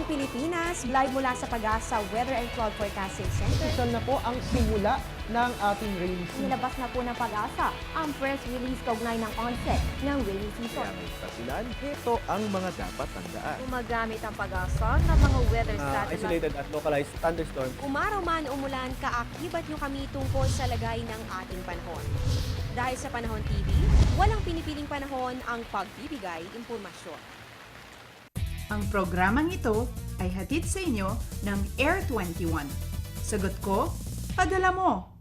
buong Pilipinas, live mula sa Pag-asa Weather and Cloud Forecasting Center. Ito na po ang simula ng ating rainy season. Nilabas na po ng Pag-asa ang press release kaugnay ng onset ng rainy season. Kaya ngayon kasilan, ito ang mga dapat tandaan. Gumagamit ang Pag-asa ng mga weather satellite. Isolated at localized thunderstorms. Umaraw man umulan, kaakibat nyo kami tungkol sa lagay ng ating panahon. Dahil sa Panahon TV, walang pinipiling panahon ang pagbibigay impormasyon. Ang programang ito ay hatid sa inyo ng Air 21. Sagot ko, padala mo!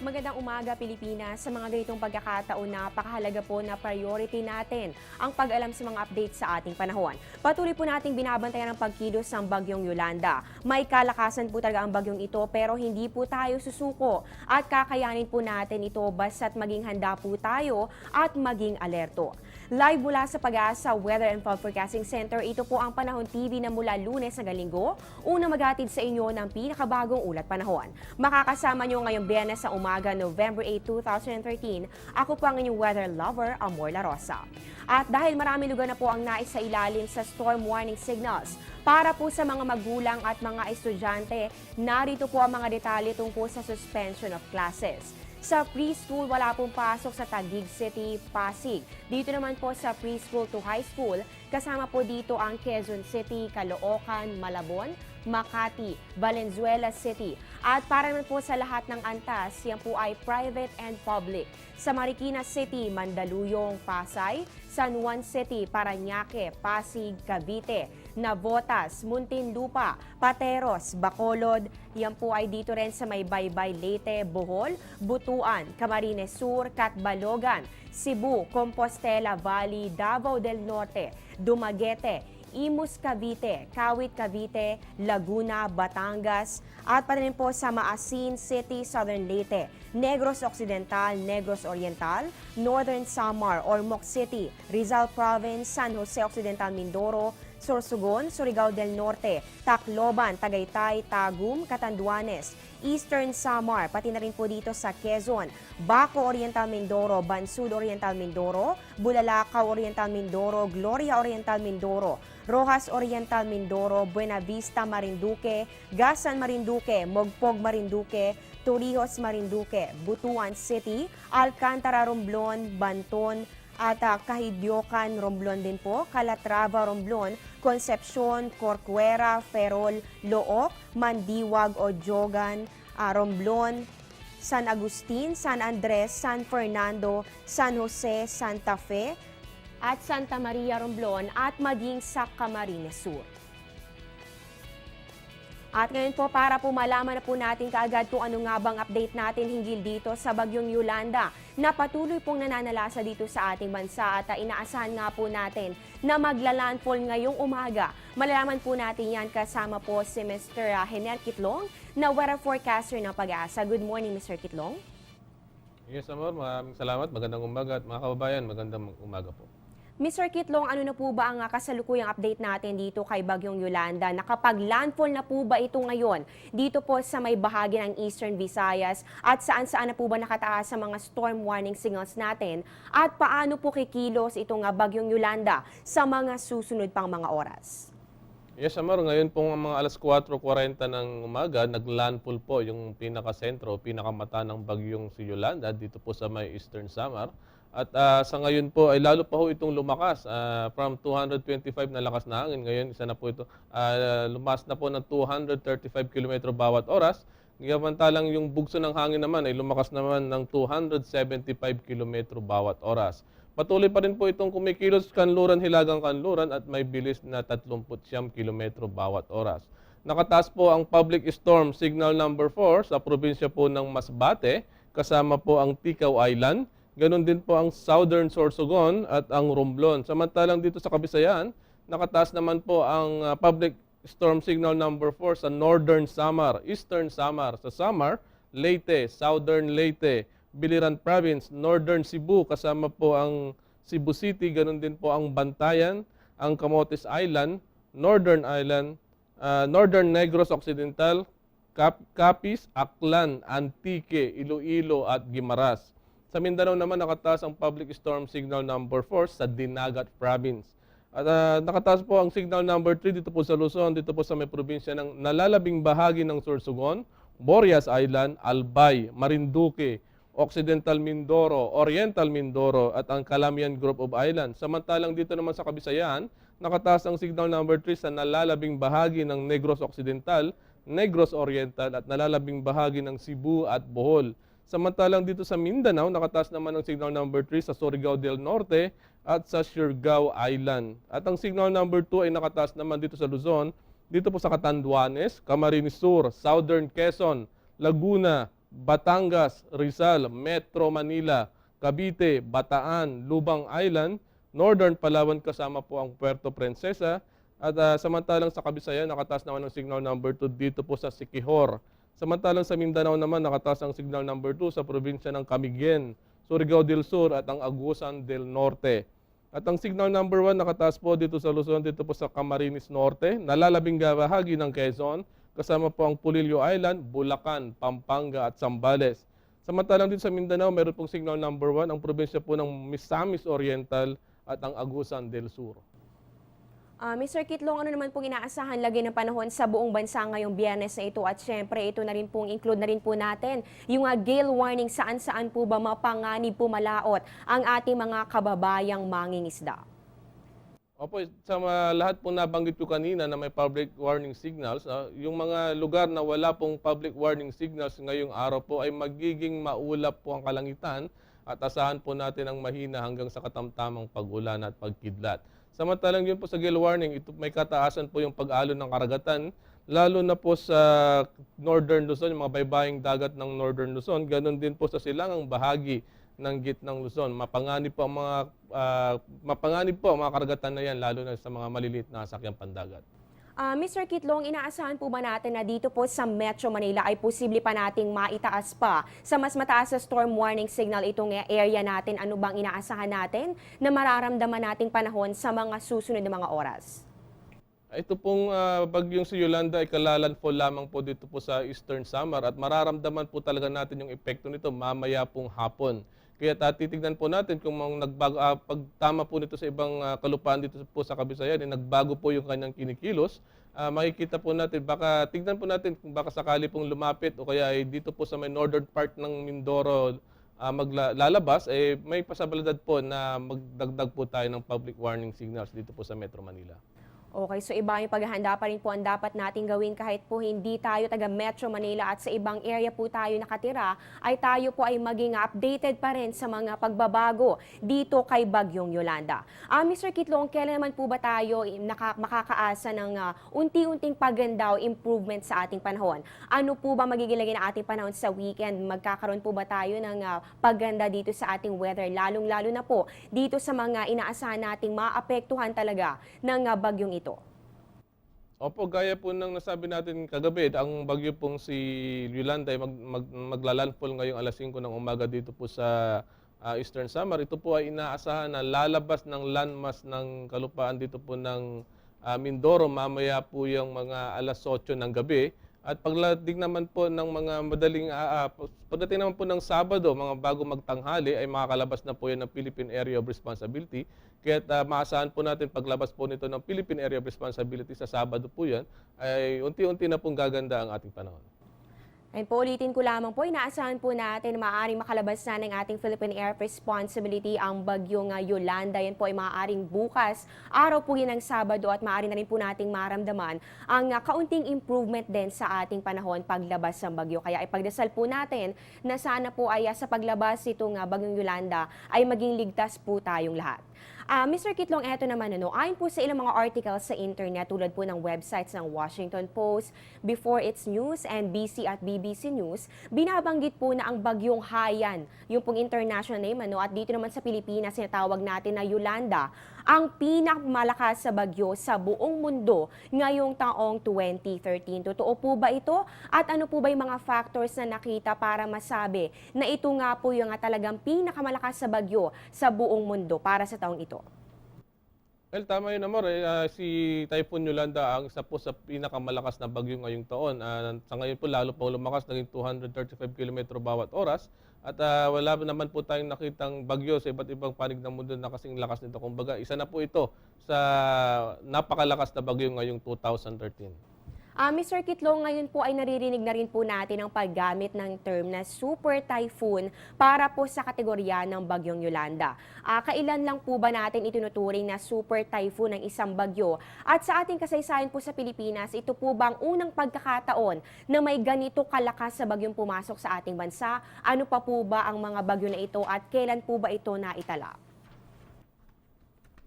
Magandang umaga Pilipinas. Sa mga ganitong pagkakataon, napakahalaga po na priority natin ang pag-alam sa mga updates sa ating panahon. Patuloy po nating binabantayan ang pagkilos ng bagyong Yolanda. May kalakasan po talaga ang bagyong ito pero hindi po tayo susuko at kakayanin po natin ito basta't maging handa po tayo at maging alerto. Live mula sa Pag-asa Weather and Cloud Forecasting Center, ito po ang Panahon TV na mula Lunes hanggang Linggo, unang maghatid sa inyo ng pinakabagong ulat panahon. Makakasama nyo ngayong Biyernes sa umaga, November 8, 2013. Ako po ang inyong weather lover, Amor La Rosa. At dahil marami lugar na po ang nais sa ilalim sa storm warning signals, para po sa mga magulang at mga estudyante, narito po ang mga detalye tungkol sa suspension of classes. Sa preschool, wala pong pasok sa Taguig City, Pasig. Dito naman po sa preschool to high school, kasama po dito ang Quezon City, Caloocan, Malabon, Makati, Valenzuela City. At para naman po sa lahat ng antas, yan po ay private and public. Sa Marikina City, Mandaluyong, Pasay, San Juan City, Parañaque, Pasig, Cavite, Navotas, Muntinlupa, Pateros, Bacolod, yan po ay dito rin sa may Baybay, Leyte, Bohol, Butuan, Camarines Sur, Catbalogan, Cebu, Compostela Valley, Davao del Norte, Dumaguete, Imus Cavite, Kawit Cavite, Laguna, Batangas, at pa rin po sa Maasin City, Southern Leyte, Negros Occidental, Negros Oriental, Northern Samar, Ormoc City, Rizal Province, San Jose Occidental, Mindoro, Sorsogon, Surigao del Norte, Tacloban, Tagaytay, Tagum, Catanduanes, Eastern Samar, pati na rin po dito sa Quezon, Baco Oriental Mindoro, Bansud Oriental Mindoro, Bulalakaw Oriental Mindoro, Gloria Oriental Mindoro, Rojas Oriental Mindoro, Buena Vista Marinduque, Gasan Marinduque, Mogpog Marinduque, Torrijos Marinduque, Butuan City, Alcantara Romblon, Banton, at Kahidyokan, Romblon din po, Calatrava, Romblon, Concepcion, Corcuera, Ferrol, Looc, Mandiwag, Odiogan, Romblon, San Agustin, San Andres, San Fernando, San Jose, Santa Fe, at Santa Maria, Romblon, at maging sa Camarines Sur. At ngayon po, para po malaman na po natin kaagad kung ano nga bang update natin hinggil dito sa bagyong Yolanda na patuloy pong nananalasa dito sa ating bansa at inaasahan nga po natin na maglalandfall ngayong umaga. Malalaman po natin yan kasama po si Mr. Hener Kitlong na weather forecaster ng Pag-asa. Good morning, Mr. Kitlong. Yes, Amor. Maraming salamat. Magandang umaga at mga kababayan, magandang umaga po. Mr. Kitlong, ano na po ba ang kasalukuyang update natin dito kay bagyong Yolanda? Nakapag-landfall na po ba ito ngayon dito po sa may bahagi ng Eastern Visayas at saan-saan na po ba nakataas sa mga storm warning signals natin? At paano po kikilos itong bagyong Yolanda sa mga susunod pang mga oras? Yes, Amor. Ngayon pong mga alas 4:40 ng umaga, nag-landfall po yung pinakasentro, pinakamata ng bagyong si Yolanda dito po sa may Eastern Samar. At sa ngayon po ay lalo pa ho itong lumakas from 225 na lakas na hangin. Ngayon isa na po ito, lumas na po ng 235 km bawat oras. Samantalang yung bugso ng hangin naman ay lumakas naman ng 275 km bawat oras. Patuloy pa rin po itong kumikilos kanluran, hilagang kanluran at may bilis na 39 km bawat oras. Nakataas po ang public storm signal number 4 sa probinsya po ng Masbate, kasama po ang Ticao Island. Ganon din po ang Southern Sorsogon at ang Romblon. Samantalang dito sa Kabisayan, nakataas naman po ang public storm signal number 4 sa Northern Samar, Eastern Samar, sa Samar, Leyte, Southern Leyte, Biliran Province, Northern Cebu, kasama po ang Cebu City, ganon din po ang Bantayan, ang Camotes Island, Northern Negros Occidental, Capiz, Aklan, Antique, Iloilo at Guimaras. Sa Mindanao naman nakataas ang public storm signal number 4 sa Dinagat Province. At nakataas po ang signal number 3 dito po sa Luzon, dito po sa may probinsya ng nalalabing bahagi ng Sorsogon, Borias Island, Albay, Marinduque, Occidental Mindoro, Oriental Mindoro at ang Calamian Group of Islands. Samantalang dito naman sa Kabisayan, nakataas ang signal number 3 sa nalalabing bahagi ng Negros Occidental, Negros Oriental at nalalabing bahagi ng Cebu at Bohol. Samantalang dito sa Mindanao, nakataas naman ang signal number 3 sa Surigao del Norte at sa Siargao Island. At ang signal number 2 ay nakataas naman dito sa Luzon, dito po sa Catanduanes, Camarines Sur, Southern Quezon, Laguna, Batangas, Rizal, Metro Manila, Cavite, Bataan, Lubang Island, Northern Palawan kasama po ang Puerto Princesa. At samantalang sa Kabisayan, nakataas naman ang signal number 2 dito po sa Siquijor. Samantalang sa Mindanao naman, nakataas ang signal number 2 sa probinsya ng Camiguin, Surigao del Sur at ang Agusan del Norte. At ang signal number 1 nakataas po dito sa Luzon, dito po sa Camarines Norte, nalalabing bahagi ng Quezon, kasama po ang Pulilio Island, Bulacan, Pampanga at Zambales. Samantalang dito sa Mindanao, meron pong signal number 1 ang probinsya po ng Misamis Oriental at ang Agusan del Sur. Mr. Kitlong, ano naman pong inaasahan lagi ng panahon sa buong bansa ngayong Biyernes na ito at syempre ito na rin pong include na rin po natin yung gale warning saan-saan po ba mapanganib po malaot ang ating mga kababayang mangingisda? Opo, sa lahat po nabanggit ko kanina na may public warning signals, yung mga lugar na wala pong public warning signals ngayong araw po ay magiging maulap po ang kalangitan at asahan po natin ang mahina hanggang sa katamtamang pag-ulan at pagkidlat. Samantalang yun po sa gale warning, ito may kataasan po yung pag-alon ng karagatan, lalo na po sa Northern Luzon, yung mga baybaying dagat ng Northern Luzon, ganun din po sa silangang bahagi ng gitnang Luzon. Mapanganib po ang mga karagatan na yan, lalo na sa mga maliliit na sakyang pandagat. Mr. Kitlong, inaasahan po ba natin na dito po sa Metro Manila ay posible pa nating maitaas pa sa mas mataas na storm warning signal itong area natin? Ano bang inaasahan natin na mararamdaman nating panahon sa mga susunod na mga oras? Ito pong bagyong si Yolanda ay kalalandfall lamang po dito po sa Eastern Samar at mararamdaman po talaga natin yung epekto nito mamaya pong hapon. Kaya titignan po natin kung pagtama po nito sa ibang kalupaan dito po sa Kabisayan, nagbago po yung kanyang kinikilos. Makikita po natin, tignan po natin kung baka sakali pong lumapit o kaya ay dito po sa may northern part ng Mindoro maglalabas, may pasabalidad po na magdagdag po tayo ng public warning signals dito po sa Metro Manila. Okay, so iba yung paghahanda pa rin po ang dapat nating gawin kahit po hindi tayo taga Metro Manila at sa ibang area po tayo nakatira, ay tayo po ay maging updated pa rin sa mga pagbabago dito kay Bagyong Yolanda. Mr. Kitlong, kailan naman po ba tayo makakaasa ng unti-unting paganda o improvement sa ating panahon? Ano po ba magiging lagi na ating panahon sa weekend? Magkakaroon po ba tayo ng paganda dito sa ating weather? Lalong-lalo na po dito sa mga inaasahan nating maapektuhan talaga ng bagyong ito. Opo, gaya po ng nasabi natin kagabi, ang bagyo pong si Yolanda ay maglalandfall ngayong alas 5 ng umaga dito po sa Eastern Samar. Ito po ay inaasahan na lalabas ng landmass ng kalupaan dito po ng Mindoro mamaya po yung mga alas 8 ng gabi. At pagdating naman po ng mga pagdating naman po ng Sabado, mga bago magtanghali, ay makakalabas na po yan ng Philippine Area of Responsibility. Kaya maasahan po natin paglabas po nito ng Philippine Area of Responsibility sa Sabado po yan, ay unti-unti na pong gaganda ang ating panahon. Ayun po, ulitin ko lamang po, inaasahan po natin na maaaring makalabas na ng ating Philippine Air Responsibility ang bagyong Yolanda. Yan po ay maaaring bukas, araw po yun ng Sabado at maaari na rin po nating maramdaman ang kaunting improvement din sa ating panahon paglabas ng bagyo. Kaya ipagdasal po natin na sana po ay sa paglabas itong bagyong Yolanda ay maging ligtas po tayong lahat. Mr. Kitlong, eto naman ayon po sa ilang mga articles sa internet tulad po ng websites ng Washington Post, Before It's News, NBC at BBC News, binabanggit po na ang bagyong Haiyan, yung pong international name at dito naman sa Pilipinas sinatawag natin na Yolanda, ang pinakamalakas sa bagyo sa buong mundo ngayong taong 2013. Totoo po ba ito? At ano po ba yung mga factors na nakita para masabi na ito nga po yung talagang pinakamalakas sa bagyo sa buong mundo para sa taong ito? Well, tama yun, Amor. Si Typhoon Yolanda ang isa po sa pinakamalakas na bagyo ngayong taon. Sa ngayon po, lalo po lumakas, naging 235 km bawat oras. At wala naman po tayong nakitang bagyo sa iba't ibang panig ng mundo na kasing lakas nito. Kumbaga, isa na po ito sa napakalakas na bagyo ngayong 2013. Mr. Kitlong, ngayon po ay naririnig na rin po natin ang paggamit ng term na super typhoon para po sa kategorya ng bagyong Yolanda. Kailan lang po ba natin itinuturing na super typhoon ng isang bagyo? At sa ating kasaysayan po sa Pilipinas, ito po bang unang pagkakataon na may ganito kalakas sa bagyong pumasok sa ating bansa? Ano pa po ba ang mga bagyo na ito at kailan po ba ito naitala?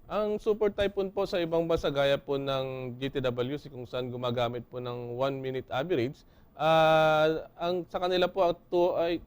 Ang super typhoon po sa ibang bansa gaya po ng GTWC kung saan gumagamit po ng 1-minute average, ang sa kanila po ay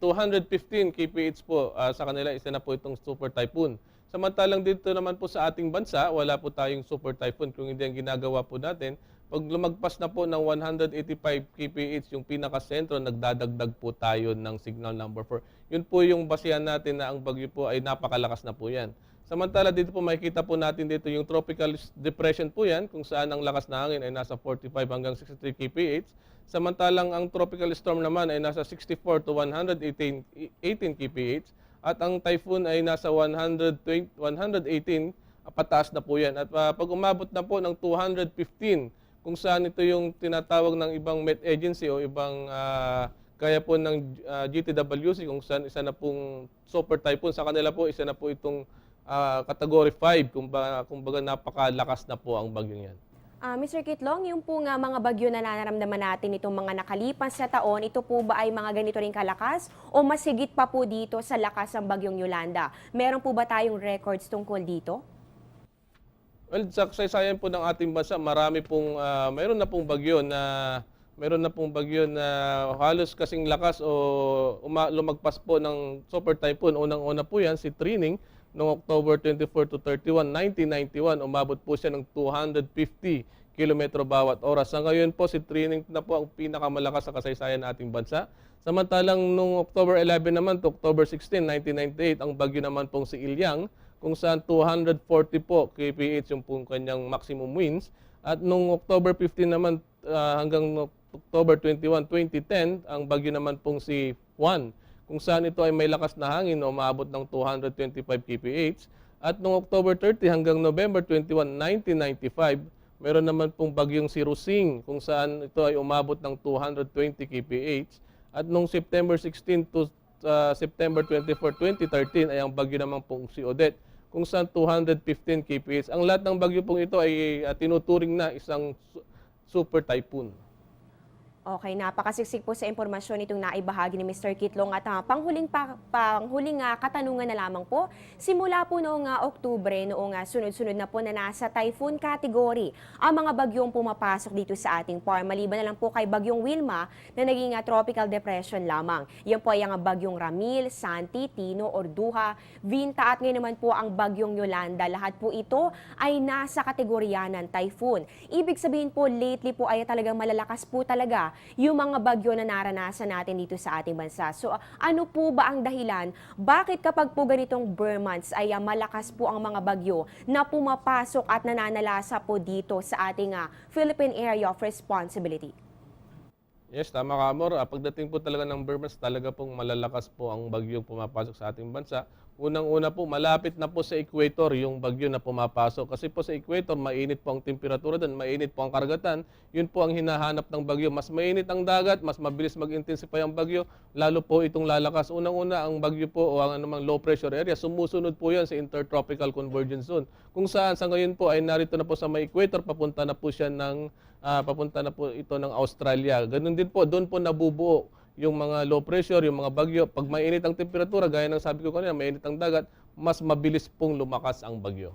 215 kph po. Sa kanila isa na po itong super typhoon. Samantalang dito naman po sa ating bansa, wala po tayong super typhoon kung hindi ang ginagawa po natin. Pag lumagpas na po ng 185 kph yung pinakasentro, nagdadagdag po tayo ng signal number 4. Yun po yung basihan natin na ang bagyo po ay napakalakas na po yan. Samantala dito po makikita po natin dito yung tropical depression po yan kung saan ang lakas na hangin ay nasa 45 hanggang 63 kph. Samantalang ang tropical storm naman ay nasa 64 to 118 kph at ang typhoon ay nasa 118 pataas na po yan. At pag umabot na po ng 215 kung saan ito yung tinatawag ng ibang Met Agency o ibang kaya po ng GTWC kung saan isa na pong super typhoon, sa kanila po isa na po itong Category 5, kumbaga napakalakas na po ang bagyong yan. Mr. Kitlong, yung po nga mga bagyo na nararamdaman natin itong mga nakalipas sa taon, ito po ba ay mga ganito rin kalakas o mas higit pa po dito sa lakas ng bagyong Yolanda? Meron po ba tayong records tungkol dito? Well, sa kasaysayan po ng ating bansa, mayroon na pong bagyo na halos kasing lakas o lumagpas po ng super typhoon. Unang-una po yan, si Trining, noong October 24 to 31, 1991, umabot po siya ng 250 km bawat oras. Sa ngayon po, si Trining na po ang pinakamalakas sa kasaysayan ng ating bansa. Samantalang noong October 11 naman to October 16, 1998, ang bagyo naman pong si Ilyang, kung saan 240 po kph yung pong kanyang maximum winds. At noong October 15 naman hanggang October 21, 2010, ang bagyo naman pong si Juan, kung saan ito ay may lakas na hangin na umaabot ng 225 kph. At noong October 30 hanggang November 21, 1995, meron naman pong bagyong si Rusing, kung saan ito ay umabot ng 220 kph. At noong September 16 to September 24, 2013 ay ang bagyo naman pong si Odette, kung saan 215 kph. Ang lahat ng bagyo pong ito ay tinuturing na isang super typhoon. Okay, napakasiksik po sa impormasyon itong naibahagi ni Mr. Kitlong at panghuling katanungan na lamang po, simula po noong Oktubre, noong sunod-sunod na po na nasa typhoon category ang mga bagyong pumapasok dito sa ating farm. Maliban na lang po kay bagyong Wilma na naging tropical depression lamang. Yan po ay ang bagyong Ramil, Santi, Tino, Orduha, Vinta at ngayon naman po ang bagyong Yolanda. Lahat po ito ay nasa kategorya ng typhoon. Ibig sabihin po, lately po ay talagang malalakas po talaga yung mga bagyo na naranasan natin dito sa ating bansa. So ano po ba ang dahilan? Bakit kapag po ganitong burn months ay malakas po ang mga bagyo na pumapasok at nananalasa po dito sa ating Philippine Area of Responsibility? Yes, tama ka, Amor. Pagdating po talaga ng burn months, talaga pong malalakas po ang bagyong pumapasok sa ating bansa. Unang-una po, malapit na po sa equator yung bagyo na pumapasok. Kasi po sa equator, mainit po ang temperatura doon, mainit po ang karagatan. Yun po ang hinahanap ng bagyo. Mas mainit ang dagat, mas mabilis mag-intensify ang bagyo, lalo po itong lalakas. Unang-una, ang bagyo po o ang anumang low pressure area, sumusunod po yan sa intertropical convergence zone. Kung saan sa ngayon po ay narito na po sa may equator, papunta na po ito ng Australia. Ganun din po, doon po nabubuo yung mga low pressure, yung mga bagyo. Pag mainit ang temperatura, gaya ng sabi ko kanina, mainit ang dagat, mas mabilis pong lumakas ang bagyo.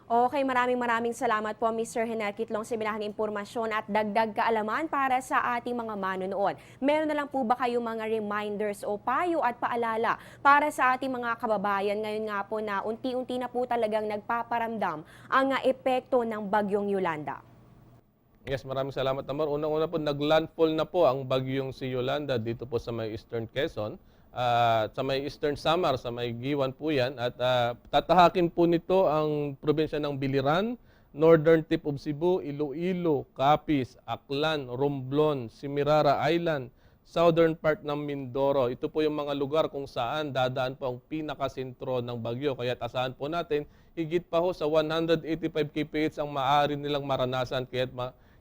Okay, maraming salamat po Mr. Henel Kitlong sa binahaging impormasyon at dagdag kaalaman para sa ating mga manonood. Meron na lang po ba kayong mga reminders o payo at paalala para sa ating mga kababayan ngayon nga po na unti-unti na po talagang nagpaparamdam ang epekto ng bagyong Yolanda? Yes, maraming salamat, Amor. Unang-una po, naglandfall na po ang bagyong si Yolanda dito po sa may Eastern Quezon. sa may Eastern Samar, sa may Giwan po yan. At tatahakin po nito ang probinsya ng Biliran, Northern Tip of Cebu, Iloilo, Capiz, Aklan, Romblon, Semirara Island, southern part ng Mindoro. Ito po yung mga lugar kung saan dadaan po ang pinakasentro ng bagyo. Kaya asahan po natin, higit pa ho sa 185 kph ang maaari nilang maranasan. Kaya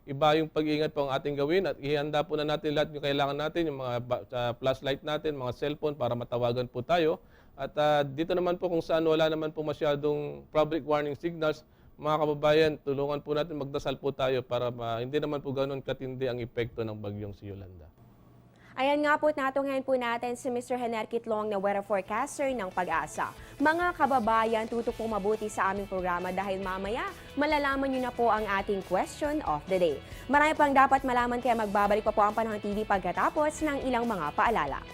iba yung pag-iingat po ang ating gawin at ihanda po na natin lahat yung kailangan natin, yung mga flashlight natin, mga cellphone para matawagan po tayo. At dito naman po kung saan wala naman po masyadong public warning signals, mga kababayan, tulungan po natin, magdasal po tayo para hindi naman po ganun katindi ang epekto ng bagyong si Yolanda. Ayan nga po, natungayan po natin si Mr. Hener Kitlong na weather forecaster ng Pag-asa. Mga kababayan, tutok po mabuti sa aming programa dahil mamaya malalaman nyo na po ang ating question of the day. Marami pang dapat malaman kaya magbabalik pa po ang Panahon TV pagkatapos ng ilang mga paalala.